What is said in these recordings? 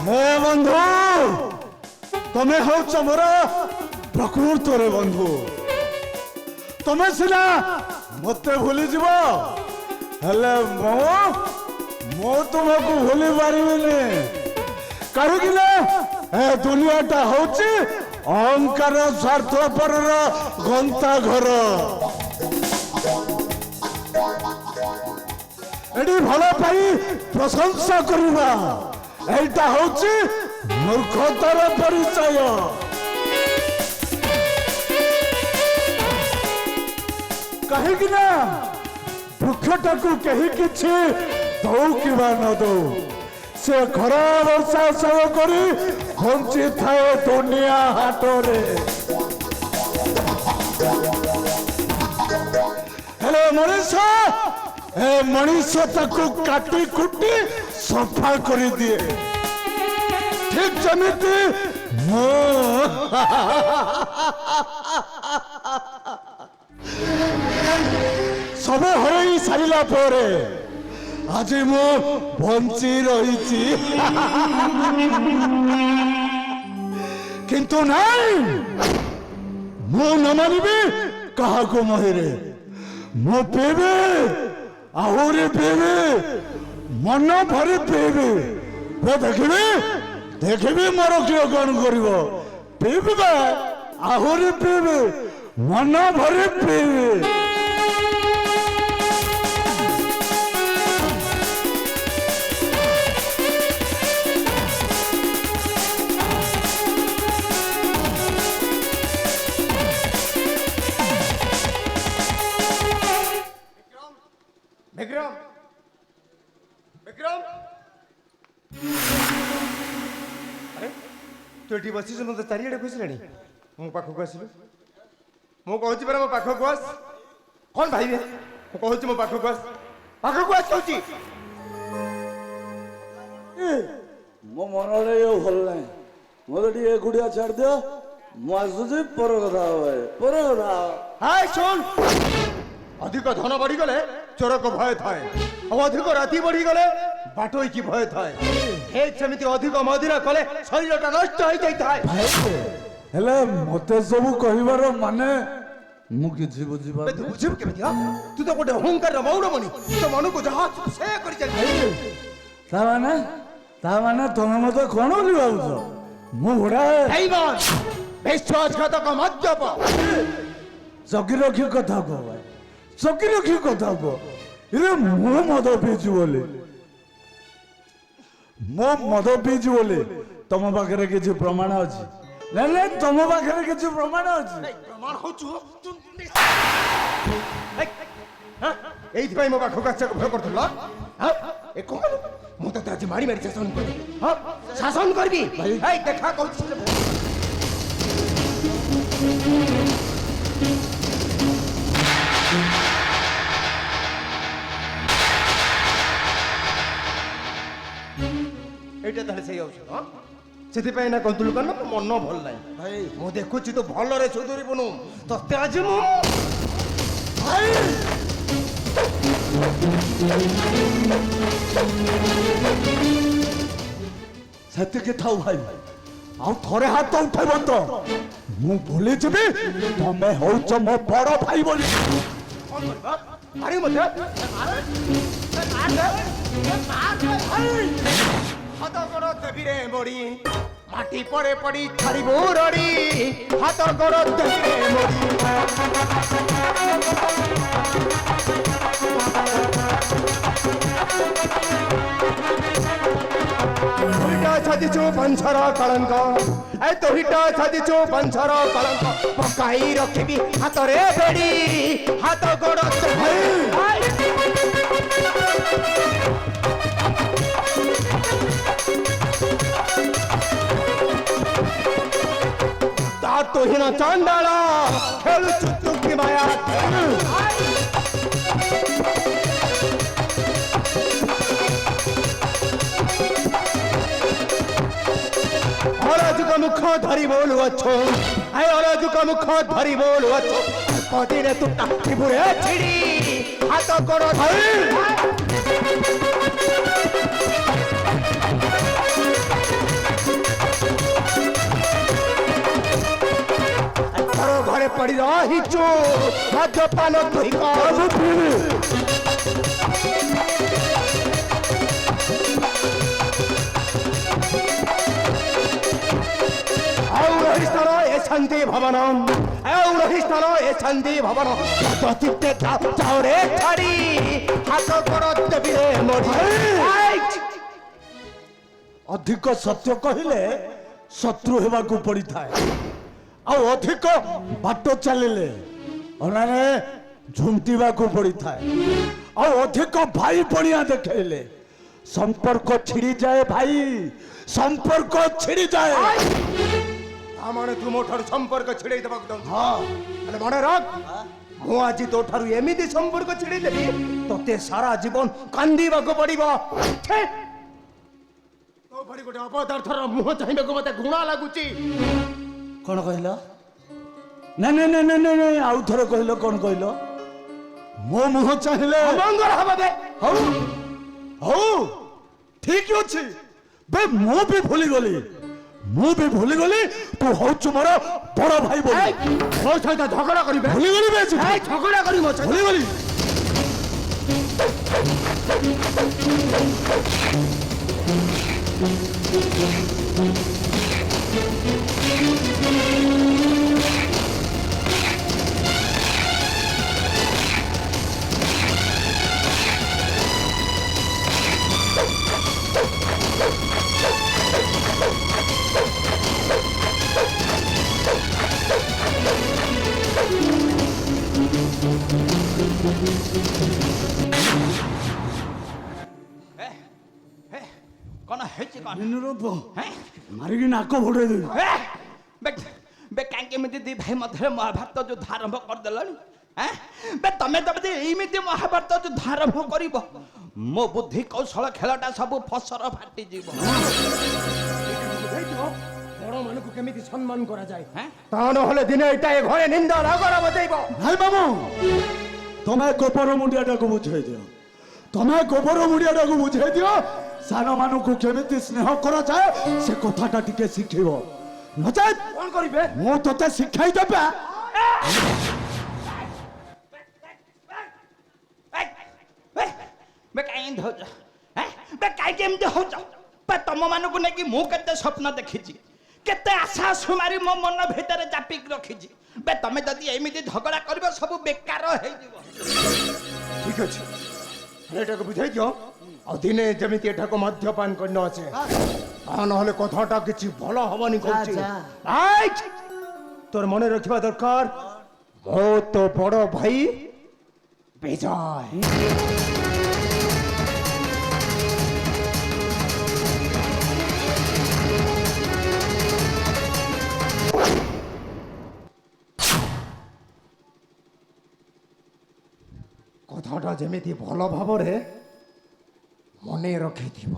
हे बंधु तमे हौच मोर प्रकृत रे बंधु तमे सिना मते भूली जीव हेले मो तुमको भूली पारिबिनी कहीं ए दुनियाटा हूँ अहंकार स्वार्थपर गंता घर एटी भल पाई प्रशंसा करवा एटा हूँ मूर्खतार परिचय कहीं वृक्षटा को कहीं किछि दौ कि न दौ से खरा वर्षा सब करी बंची थाए दुनिया हाटरे हेलो मनीष ए मनीष ताकू काटी कुटी सफा कर दिए ठीक जमीती सब हरई सारा पर आज मु बंची रही किंतु नहीं मु न मानिबी कहा को महीरे मु पीबी आहरी पीबी मन भरी पीबी देखी मोर किए कौन कर पीबी आहरी पीबी मन भरी पीबी विक्रम विक्रम अरे तू ये बस मत चारिड़े खुशे मो पाखक आसलु मु कहूँ परा मो पाखक आस कौन भाई कहूँ मो पाखक आस कहूँ मो मन भल ना मत एकुटिया छाड़ दियो मुझे पर कथा हाय सुन अधिक धन बढ़ी गले चोर को भय थाए और अधिक राति बढ़ी गले बाटोई की भय थाए सेमती अधिक मदिरा कले शरीरटा नष्ट हो जाए हेले मते सब कहिबार माने मु किछि बुझिबा तू बुझिब केमिति तू तो गोटे अहंकार मौरमणि तो मन को जहा से करि चल ता माने तुम मते कोन लिबाउछ मु घोड़ा हैमान विश्वासघातक मद्यप चकी रखी कथा को चकी रखी कथा को इरे मो मद पीछु बोले मो मद पीछु बोले तुम पाखरे किछि प्रमाण अछि नहीं तुम पाखरे किछि प्रमाण अछि प्रमाण होचु एइथि भाई मो पाखो काचा को भय करथला हां ए कोन मो त आज मारी मारी शासन कर हां शासन करबी ए देखा कहू एटा ताले सही औषध हां सेति ना कंतुल करना मन भल नाही भाई मो देखुची तो भल रे सुधुरी बनु तते आज मु भाई सत्य के थाउ भाई आउ थोड़े हाथ तो उठे बंद मु भूली जबी तमे होच मो बड़ भाई बोली कौन करबा मारी मते हाथ गोड़ देवी रे मोड़ी माटी पड़े पड़ी छाड़ी रड़ी हाथ गोड़ देवी रे मोड़ी छादिचु पंचर कलंक ए तोहिटा छादिचु पंचर कलंक पकाई रखिबी हाथ रे बेड़ी हाथ गोड़ तुहिना चांडाला खेल चुटुकी माया अराजु का मुख धरी बोलु अच्छो ऐ अराजु का मुख धरी बोलु अच्छो ପଦିରେ ତୁ ଟାକିବୁରେ ଛିଡ଼ି ହାତ କର ତୋର ଘରେ ପଡ଼ି ରହିଛୁ ମଦ୍ୟପାନ ତୁଇ କରୁ ଔରହିସ୍ଥଳ ଏ ଶାନ୍ତି ଭବନ ଔରହିସ୍ଥଳ ଏ ଶାନ୍ତି ଭବନ ଚିତ୍ତେ ଚାଉରେ ଛାଡ଼ି ହାତ କର ଦେବିରେ ମୋଡ଼ି ଅଧିକ ସତ୍ୟ କହିଲେ ଶତ୍ରୁ ହେବାକୁ ପଡିଥାଏ ଆଉ ଅଧିକ ବାଟ ଚାଲିଲେ ଅନାରେ ଝୁଣ୍ଟିବାକୁ ପଡିଥାଏ ଆଉ ଅଧିକ ଭାଇ ପଣିଆ ଦେଖେଇଲେ ସମ୍ପର୍କ ଛିଡ଼ିଯାଏ ଭାଇ ସମ୍ପର୍କ ଛିଡ଼ିଯାଏ ମାନେ ତୁ ମୋ ଠାରୁ ସମ୍ପର୍କ ଛିଡ଼େଇ ଦେବାକୁ ଚାହୁଁଛୁ ହଁ ହେଲେ ମନେ ରଖ ମୁଁ ଆଜି ତୋ ଠାରୁ ଏମିତି ସମ୍ପର୍କ ଛିଡ଼େଇ ଦେବି ତୋତେ ସାରା ଜୀବନ କାନ୍ଦିବାକୁ ପଡ଼ିବ ତୋ ଭଳି ଗୋଟେ ଅପଦାର୍ଥର ମୁହଁ ଚାହିଁବାକୁ ମତେ ଘୃଣା ଲାଗୁଛି କଣ କହିଲ ନାଇଁ ନାଇଁ ନାଇଁ ନାଇଁ ନାଇଁ ଆଉ ଥରେ କହିଲ କଣ କହିଲ ମୋ ମୁହଁ ଚାହିଁଲେ ମଙ୍ଗଳ ହବ ବେ ହଉ ହଉ ଠିକ ଅଛି ବେ ମୁଁ ବି ଭୁଲିଗଲି ତୁ ହଉଛୁ ମୋର ବଡ ଭାଇ ବୋଲି ମୋ ସହିତ ଝଗଡ଼ା କରିବେ ଭୁଲିଗଲି ବେ ଝଗଡ଼ା କରି ମୋ ସହିତ ଭୁଲିଗଲି କଣ ହେଇଛି କଣ ମାରିକି ନାକ ଫୋଡେଇ ଦେବି ବେ କାହିଁକି ଏମିତି ଦି ଭାଇ ମଧ୍ୟରେ ମହାଭାରତ ଯୁଦ୍ଧ ଆରମ୍ଭ କରିଦେଲଣି ବେ ତମେ ତମେ ଏମିତି ମହାଭାରତ ଯୁଦ୍ଧ ଆରମ୍ଭ କରିବ ମୋ ବୁଦ୍ଧି କୌଶଳ ଖେଳଟା ସବୁ ଫସର ଫାଟିଯିବ ବଡ଼ମାନଙ୍କୁ କେମିତି ସମ୍ମାନ କରାଯାଏ ତା ନହେଲେ ଦିନେ ଏଇଟା ଏ ଘରେ ନିନ୍ଦା ରାଗର ବଜେଇବ ଭାଇ ମାମୁ ତମେ ଗୋବର ମୁଣ୍ଡିଆଟାକୁ ବୁଝେଇ ଦିଅ ସାନମାନଙ୍କୁ କେମିତି ସ୍ନେହ କରାଯାଏ ସେ କଥାଟା ଟିକେ ଶିଖିବ ନଚେତ୍ କଣ କରିବେ ମୁଁ ତତେ ଶିଖାଇ ଦେବା ବେ କାହିଁକି ହଉଛ ବେ କାହିଁକି ଏମିତି ହଉଛ ବେ ତମ ମାନଙ୍କୁ ନେଇକି ମୁଁ କେତେ ସ୍ୱପ୍ନ ଦେଖିଛି କେତେ ଆଶା ସୁମାରି ମୋ ମନ ଭିତରେ ଚାପିକି ରଖିଛି ବେ ତମେ ଯଦି ଏମିତି ଝଗଡ଼ା କରିବ ସବୁ ବେକାର ହେଇଯିବ ଠିକ ଅଛି ଏଟାକୁ ବୁଝେଇ ଦିଅ ଆଉ ଦିନେ ଯେମିତି ଏଠାକୁ ମଦ୍ୟପାନ କରି ନ ଆସେ ତା ନହେଲେ କଥାଟା କିଛି ଭଲ ହବନି କହୁଛି ତୋର ମନେ ରଖିବା ଦରକାର ମୋ ତ ବଡ ଭାଇ ବିଜୟ କଥାଟା ଯେମିତି ଭଲ ଭାବରେ ମନେ ରଖିଥିବ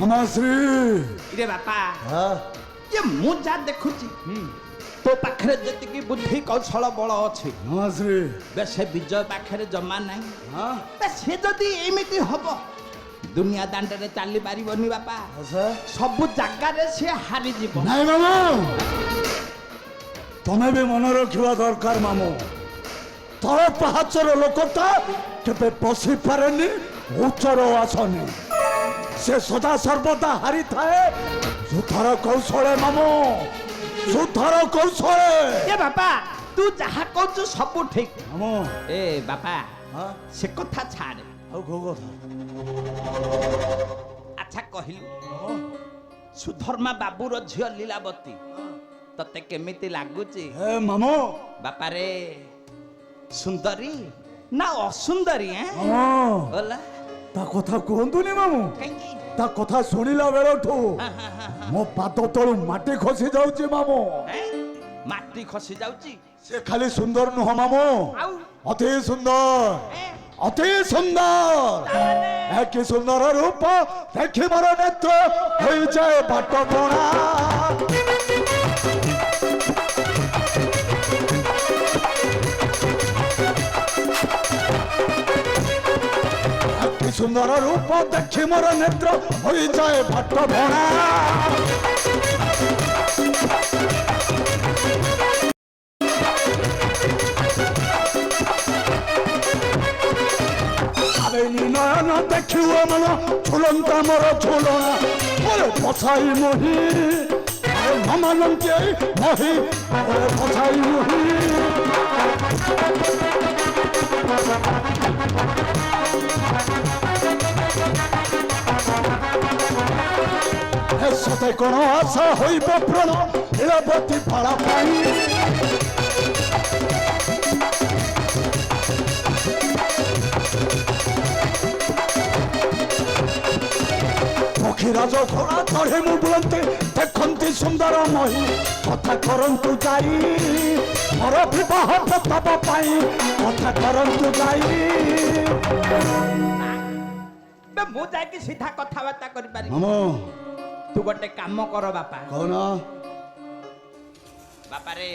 ନମଶ୍ରୀ ଇରେ ବାପା ये ମୁଁ ଯା ଦେଖୁଛି ତୋ ପାଖରେ ଯେତିକି ବୁଦ୍ଧି କୌଶଳ ବଳ ଅଛି ନମଶ୍ରୀ ବେ ସେ ବିଜୟ ପାଖରେ ଜମା ନାହିଁ ବେ ସେ ଯଦି ଏମିତି ହବ ଦୁନିଆ ଦାଣ୍ଡରେ ଚାଲି ପାରିବନି ବାପା ସବୁ ଜାଗାରେ ସେ ହାରିଯିବ ନାଇଁ ମାମୁ ତମେ ବି ମନେ ରଖିବା ଦରକାର ମାମୁ ତଳ ପାହାଚର ଲୋକଟା କେବେ ବସି ପାରେନି ଉଚ୍ଚର ଆସନି ସେ ସଦା ସର୍ବଦା ହାରିଥାଏ ଯୁଦ୍ଧର କୌଶଳେ ମାମୁ ଯୁଦ୍ଧର କୌଶଳେ ଏ ବାପା ତୁ ଯାହା କହୁଛୁ ସବୁ ଠିକ ମାମୁ ଏ ବାପା ସେ କଥା ଛାଡେ ଆଉ କୋଉ କଥା ଆଚ୍ଛା କହିଲୁ ସୁଧର୍ମା ବାବୁର ଝିଅ ଲୀଳାବତୀ ତତେ କେମିତି ଲାଗୁଛି ହେ ମାମୁ ବାପାରେ ସୁନ୍ଦରୀ ନା ଅସୁନ୍ଦରୀ ମାମୁ ଓଲା ତା କଥା କୁହନ୍ତୁନି ମାମୁ କାହିଁକି ତା କଥା ଶୁଣିଲା ବେଳଠୁ ମୋ ପାଦ ତଳୁ ମାଟି ଖସି ଯାଉଛି ମାମୁ ମାଟି ଖସି ଯାଉଛି সে খালি সুন্দর নুহ মামু ଆଉ অতি সুন্দর ଏ, অতি সুন্দর ତାହେଲେ একই সুন্দর রূপ দেখি মোর নেত্র হয়ে যায় বাট পড়া একই সুন্দর রূপ দেখি মোর নেত্র হয়ে যায় বাট ভরা আবেনি নয়ন দেখিও মন ঝুলন্তা মোর ঝুলনা ওরে পছাই মহি মামানন্তে মহি ওরে পছাই মহি সতে কোন আশা হইব প্রণ নীরবতী পাড়া পাই পক্ষীরাজ ঘোড়া চঢ়ে মু বুলন্তে দেখন্তি সুন্দর মহি কথা করন্তু যাই মোর বিবাহ প্রতাপ পাই কথা করন্তু যাই ବେ ମୁଁ ଯାଇକି ସିଧା କଥାବାର୍ତ୍ତା କରିପାରିବି ମାମୁ ତୁ ଗୋଟେ କାମ କର ବାପା କହୁନ ବାପାରେ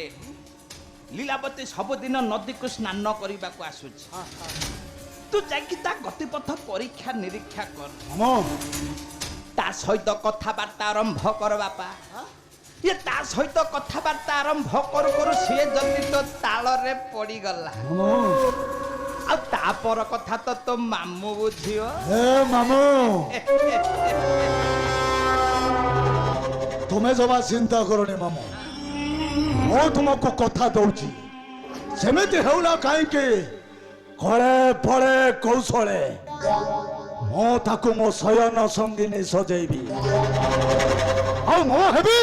ଲୀଳାବତୀ ସବୁଦିନ ନଦୀକୁ ସ୍ନାନ କରିବାକୁ ଆସୁଛି ତୁ ଯାଇକି ତା ଗତିପଥ ପରୀକ୍ଷା ନିରୀକ୍ଷା କର ମାମୁ ତା ସହିତ କଥାବାର୍ତ୍ତା ଆରମ୍ଭ କର ବାପା ଇଏ ତା ସହିତ କଥାବାର୍ତ୍ତା ଆରମ୍ଭ କରୁ କରୁ ସିଏ ଯଦି ତୋ ତାଳରେ ପଡ଼ିଗଲା ମାମୁ ଆଉ ତାପର କଥା ତ ତୋ ମାମୁଁ ବୁଝିବ ଏ ମାମୁ ତୁମେ ଜମା ଚିନ୍ତା କରନି ମାମୁ ମୁଁ ତୁମକୁ କଥା ଦଉଛି ସେମିତି ହେଉନା କାହିଁକି କଳେ ପଳେ କୌଶଳେ ମୁଁ ତାକୁ ମୋ ଶୟନ ସଙ୍ଗିନୀ ସଜେଇବି ଆଉ ମୁଁ ହେବି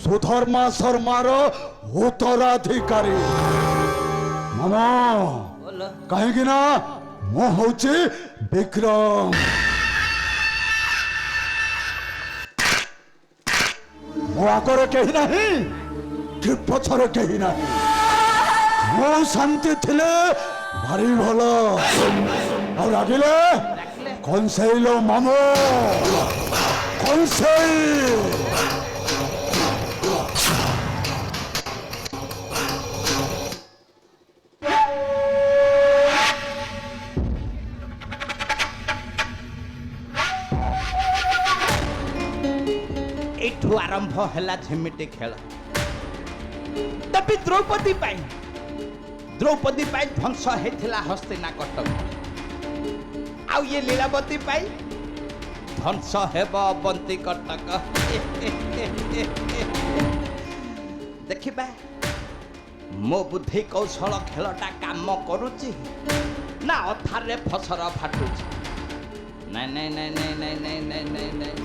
ସୁଧର୍ମା ଶର୍ମାର ଉତ୍ତରାଧିକାରୀ ମାମା ବୋଲ କାହିଁକି ନା ମୁଁ ହଉଛି ବିକ୍ରମ ମୋ ଆଗରେ କେହି ନାହିଁ କି ପଛରେ କେହି ନାହିଁ ମୁଁ ଶାନ୍ତି ଥିଲେ ଭାରି ଭଲ ଆଉ ରାଗିଲେ କଂସେଇଲୋ ମାମୁ କଂସେଇ ଏଇଠୁ ଆରମ୍ଭ ହେଲା ଝିମିଟି ଖେଳ ତେବେ ଦ୍ରୌପଦୀ ପାଇଁ ଧ୍ୱଂସ ହେଇଥିଲା ହସ୍ତିନା କଟକ ଆଉ ଇଏ ଲୀଳାବତୀ ପାଇଁ ଧ୍ୱଂସ ହେବ ଅବନ୍ତୀ କଟକ ଦେଖିବା ମୋ ବୁଦ୍ଧି କୌଶଳ ଖେଳଟା କାମ କରୁଛି ନା ଅଥାରେ ଫସର ଫାଟୁଛି ନାଇଁ ନାଇଁ ନାଇଁ ନାଇଁ ନାଇଁ ନାଇଁ ନାଇଁ ନାଇଁ ନାଇଁ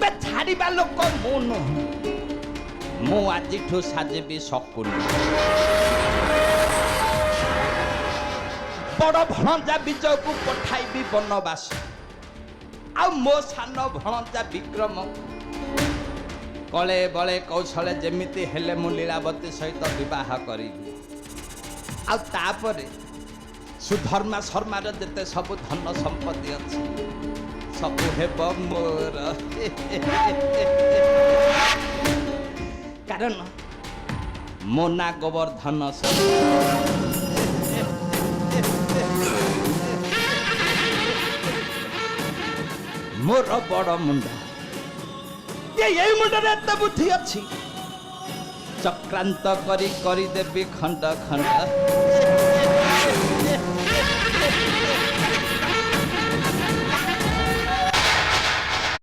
ବେ ଛାଡ଼ିବା ଲୋକ ମୁଁ ନୁହଁ ମୁଁ ଆଜିଠୁ ସାଜିବି ଶକୁନି ବଡ଼ ଭଣଜା ବିଜୟକୁ ପଠାଇବି ବନବାସ ଆଉ ମୋ ସାନ ଭଣଜା ବିକ୍ରମ କଳେ ବଳେ କୌଶଳେ ଯେମିତି ହେଲେ ମୁଁ ଲୀଳାବତୀ ସହିତ ବିବାହ କରିବି ଆଉ ତାପରେ ସୁଧର୍ମା ଶର୍ମାର ଯେତେ ସବୁ ଧନ ସମ୍ପତ୍ତି ଅଛି ସବୁ ହେବ ମୋର କାରଣ ମୋ ନାଁ ଗୋବର୍ଦ୍ଧନ ମୋର ବଡ଼ ମୁଣ୍ଡ ଏଇ ମୁଣ୍ଡରେ ଏତେ ବୁଦ୍ଧି ଅଛି ଚକ୍ରାନ୍ତ କରି କରିଦେବି ଖଣ୍ଡ ଖଣ୍ଡ